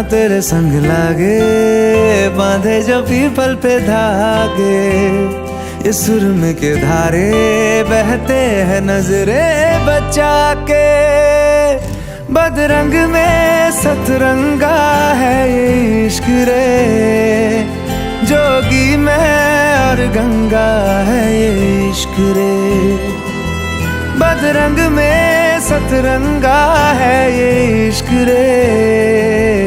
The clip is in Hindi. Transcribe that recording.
तेरे संग लागे, बांधे जो पीपल पे धागे, इस सुरम के धारे बहते हैं नजरे बचा के। बदरंग में सतरंगा है ये इश्क रे, जोगी में और गंगा है ये इश्क रे। बदरंग में सतरंगा है ये इश्क रे।